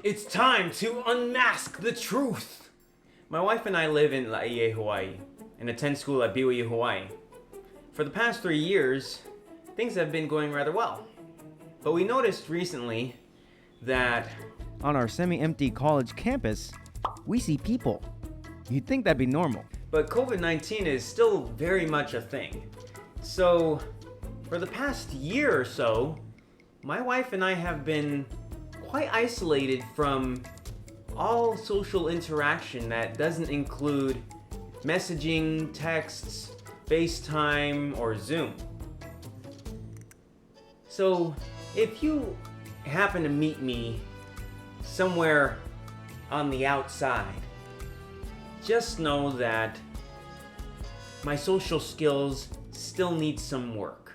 It's time to unmask the truth! My wife and I live in BYU Hawaii and attend school at BYU Hawaii. For the past 3 years, things have been going rather well. But we noticed recently that on our semi-empty college campus, we see people. You'd think that'd be normal. But COVID-19 is still very much a thing. So, for the past year or so, my wife and I have been quite isolated from all social interaction that doesn't include messaging, texts, FaceTime, or Zoom. So, if you happen to meet me somewhere on the outside, just know that my social skills still need some work.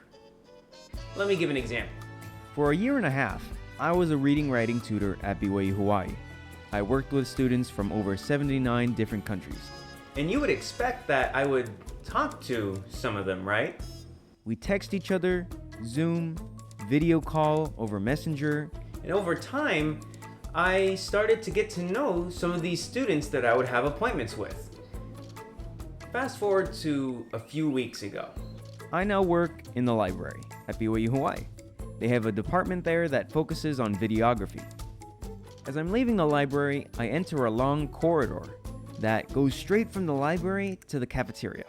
Let me give an example. For a year and a half, I was a reading-writing tutor at BYU Hawaii. I worked with students from over 79 different countries. And you would expect that I would talk to some of them, right? We text each other, Zoom, video call over Messenger. And over time, I started to get to know some of these students that I would have appointments with. Fast forward to a few weeks ago. I now work in the library at BYU Hawaii. They have a department there that focuses on videography. As I'm leaving the library, I enter a long corridor that goes straight from the library to the cafeteria,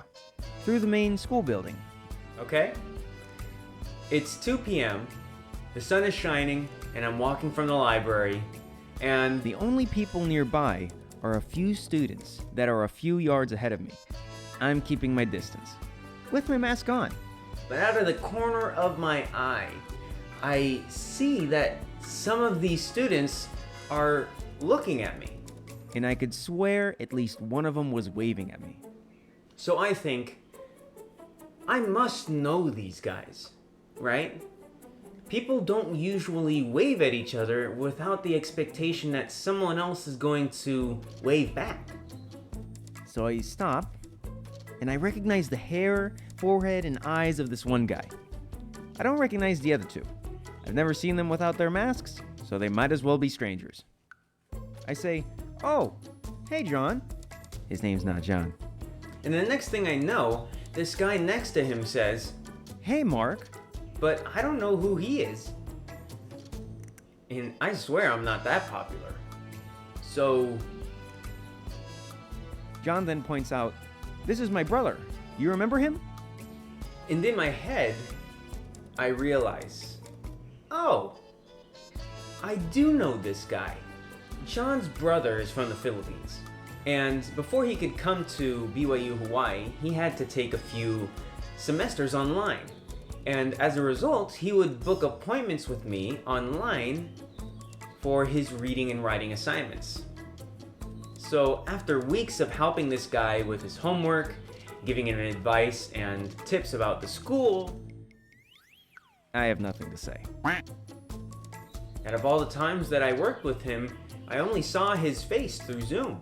through the main school building. Okay? It's 2 p.m., the sun is shining, and I'm walking from the library, and the only people nearby are a few students that are a few yards ahead of me. I'm keeping my distance, with my mask on. But out of the corner of my eye, I see that some of these students are looking at me. And I could swear at least one of them was waving at me. So I think, I must know these guys, right? People don't usually wave at each other without the expectation that someone else is going to wave back. So I stop, and I recognize the hair, forehead, and eyes of this one guy. I don't recognize the other two. I've never seen them without their masks, so they might as well be strangers. I say, "Oh, hey John." His name's not John. And the next thing I know, this guy next to him says, "Hey Mark." But I don't know who he is. And I swear I'm not that popular. So John then points out, "This is my brother. You remember him?" And in my head, I realize, oh, I do know this guy. John's brother is from the Philippines. And before he could come to BYU Hawaii, he had to take a few semesters online. And as a result, he would book appointments with me online for his reading and writing assignments. So after weeks of helping this guy with his homework, giving him advice and tips about the school, I have nothing to say. out of all the times that I worked with him, I only saw his face through Zoom.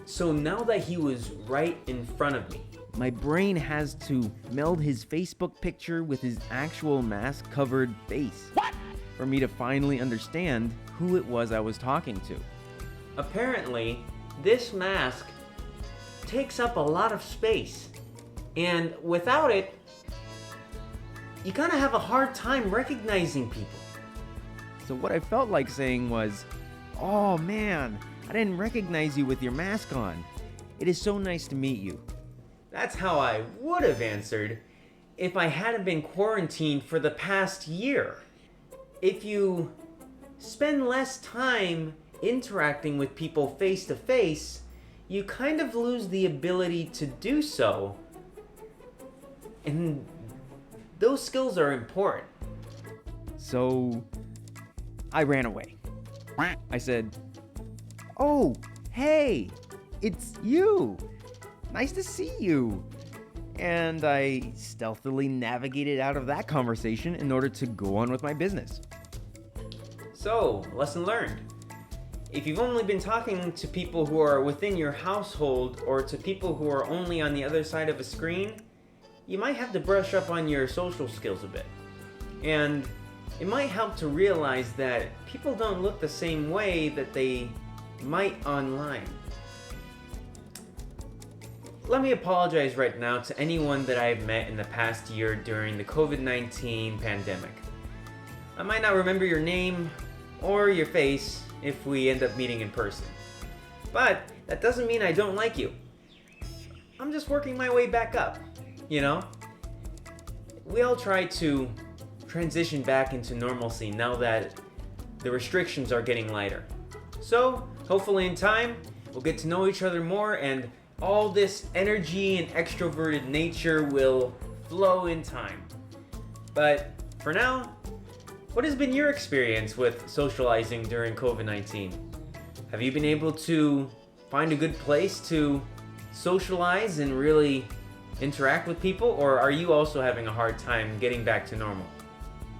So now that he was right in front of me, my brain has to meld his Facebook picture with his actual mask-covered face. What? For me to finally understand who it was I was talking to. Apparently, this mask takes up a lot of space. And without it, you kind of have a hard time recognizing people. So what I felt like saying was, "Oh man, I didn't recognize you with your mask on. It is so nice to meet you." That's how I would have answered if I hadn't been quarantined for the past year. If you spend less time interacting with people face to face, you kind of lose the ability to do so. And those skills are important. So I ran away. I said, "Oh, hey, it's you. Nice to see you." And I stealthily navigated out of that conversation in order to go on with my business. So, lesson learned. If you've only been talking to people who are within your household or to people who are only on the other side of a screen, you might have to brush up on your social skills a bit. And it might help to realize that people don't look the same way that they might online. Let me apologize right now to anyone that I've met in the past year during the COVID-19 pandemic. I might not remember your name or your face if we end up meeting in person. But that doesn't mean I don't like you. I'm just working my way back up, you know? We all try to transition back into normalcy now that the restrictions are getting lighter. So, hopefully in time, we'll get to know each other more and all this energy and extroverted nature will flow in time. But for now, what has been your experience with socializing during COVID-19? Have you been able to find a good place to socialize and really interact with people, or are you also having a hard time getting back to normal?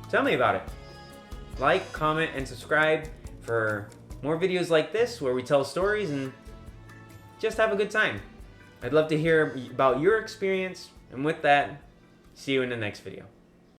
Tell me about it. Like, comment, and subscribe for more videos like this where we tell stories and just have a good time. I'd love to hear about your experience, and with that, see you in the next video.